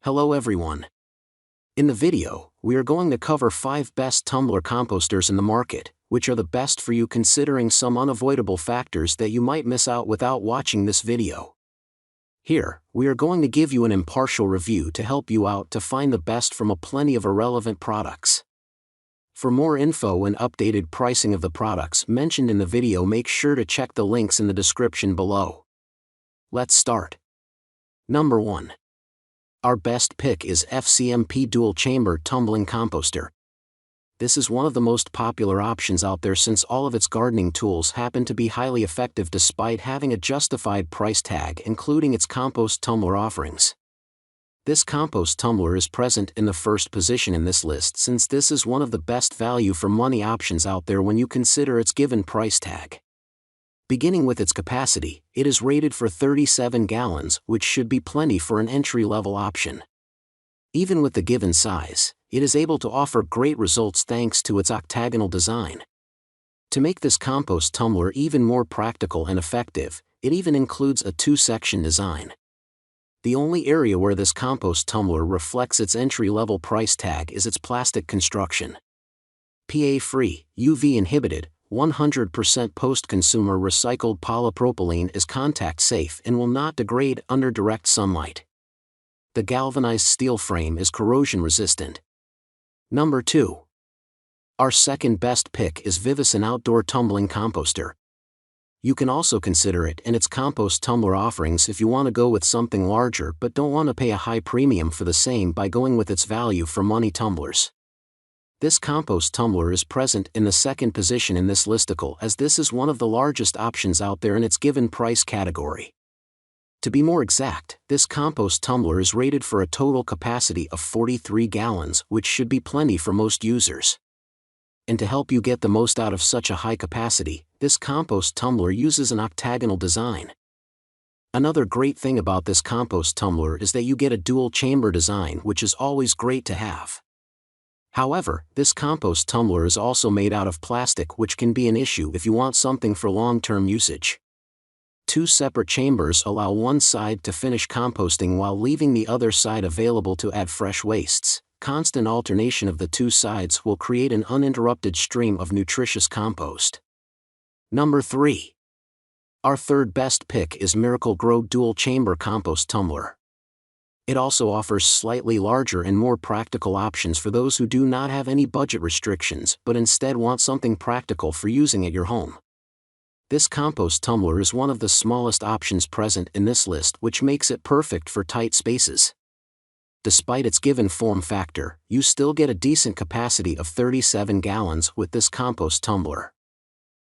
Hello everyone. In the video, we are going to cover 5 best tumbler composters in the market, which are the best for you considering some unavoidable factors that you might miss out without watching this video. Here, we are going to give you an impartial review to help you out to find the best from a plenty of irrelevant products. For more info and updated pricing of the products mentioned in the video, make sure to check the links in the description below. Let's start. Number 1. Our best pick is FCMP Dual Chamber Tumbling Composter. This is one of the most popular options out there since all of its gardening tools happen to be highly effective despite having a justified price tag including its compost tumbler offerings. This compost tumbler is present in the first position in this list since this is one of the best value for money options out there when you consider its given price tag. Beginning with its capacity, it is rated for 37 gallons, which should be plenty for an entry-level option. Even with the given size, it is able to offer great results thanks to its octagonal design. To make this compost tumbler even more practical and effective, it even includes a 2-section design. The only area where this compost tumbler reflects its entry-level price tag is its plastic construction. PA-free, UV-inhibited, 100% post-consumer recycled polypropylene is contact-safe and will not degrade under direct sunlight. The galvanized steel frame is corrosion-resistant. Number 2. Our second best pick is VIVOSUN Outdoor Tumbling Composter. You can also consider it and its compost tumbler offerings if you want to go with something larger but don't want to pay a high premium for the same by going with its value for money tumblers. This compost tumbler is present in the second position in this listicle as this is one of the largest options out there in its given price category. To be more exact, this compost tumbler is rated for a total capacity of 43 gallons, which should be plenty for most users. And to help you get the most out of such a high capacity, this compost tumbler uses an octagonal design. Another great thing about this compost tumbler is that you get a dual chamber design, which is always great to have. However, this compost tumbler is also made out of plastic, which can be an issue if you want something for long-term usage. 2 separate chambers allow one side to finish composting while leaving the other side available to add fresh wastes. Constant alternation of the 2 sides will create an uninterrupted stream of nutritious compost. Number 3. Our third best pick is miracle-gro Dual Chamber Compost Tumbler. It also offers slightly larger and more practical options for those who do not have any budget restrictions but instead want something practical for using at your home. This compost tumbler is one of the smallest options present in this list, which makes it perfect for tight spaces. Despite its given form factor, you still get a decent capacity of 37 gallons with this compost tumbler.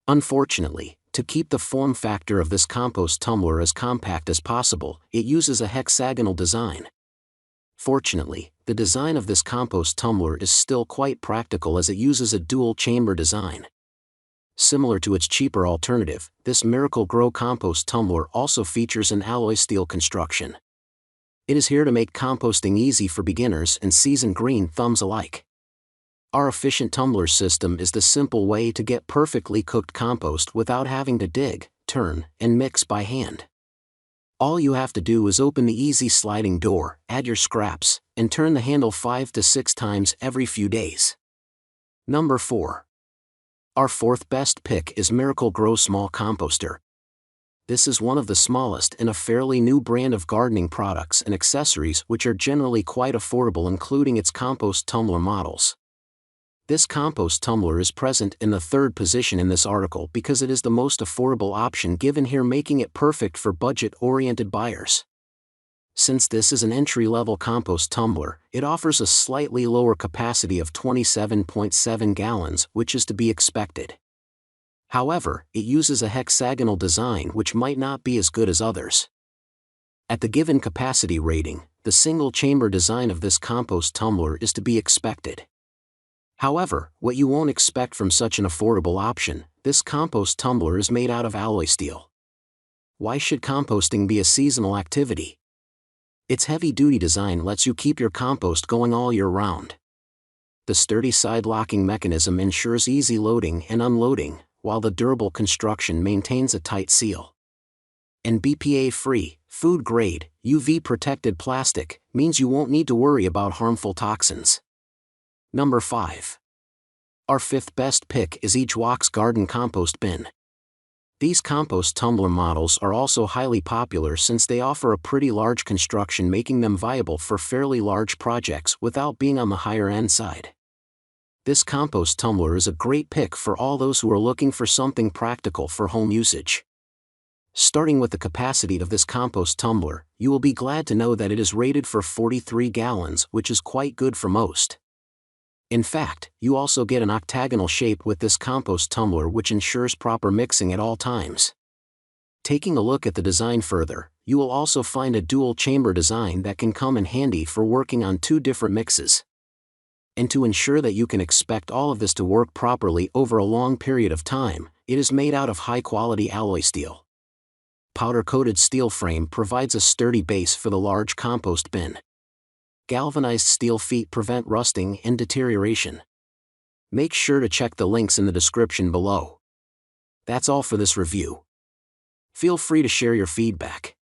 Unfortunately, to keep the form factor of this compost tumbler as compact as possible, it uses a hexagonal design. Fortunately, the design of this compost tumbler is still quite practical as it uses a dual chamber design. Similar to its cheaper alternative, this miracle-gro compost tumbler also features an alloy steel construction. It is here to make composting easy for beginners and seasoned green thumbs alike. Our efficient tumbler system is the simple way to get perfectly cooked compost without having to dig, turn, and mix by hand. All you have to do is open the easy sliding door, add your scraps, and turn the handle 5 to 6 times every few days. Number 4. Our fourth best pick is miracle-gro Small Composter. This is one of the smallest and a fairly new brand of gardening products and accessories which are generally quite affordable, including its compost tumbler models. This compost tumbler is present in the third position in this article because it is the most affordable option given here, making it perfect for budget-oriented buyers. Since this is an entry-level compost tumbler, it offers a slightly lower capacity of 27.7 gallons, which is to be expected. However, it uses a hexagonal design which might not be as good as others. At the given capacity rating, the single-chamber design of this compost tumbler is to be expected. However, what you won't expect from such an affordable option, this compost tumbler is made out of alloy steel. Why should composting be a seasonal activity? Its heavy-duty design lets you keep your compost going all year round. The sturdy side-locking mechanism ensures easy loading and unloading, while the durable construction maintains a tight seal. And BPA-free, food-grade, UV-protected plastic means you won't need to worry about harmful toxins. Number 5. Our fifth best pick is each Walk's Garden Compost Bin. These compost tumbler models are also highly popular since they offer a pretty large construction, making them viable for fairly large projects without being on the higher end side. This compost tumbler is a great pick for all those who are looking for something practical for home usage. Starting with the capacity of this compost tumbler, you will be glad to know that it is rated for 43 gallons, which is quite good for most. In fact, you also get an octagonal shape with this compost tumbler, which ensures proper mixing at all times. Taking a look at the design further, you will also find a dual chamber design that can come in handy for working on 2 different mixes. And to ensure that you can expect all of this to work properly over a long period of time, it is made out of high-quality alloy steel. Powder-coated steel frame provides a sturdy base for the large compost bin. Galvanized steel feet prevent rusting and deterioration. Make sure to check the links in the description below. That's all for this review. Feel free to share your feedback.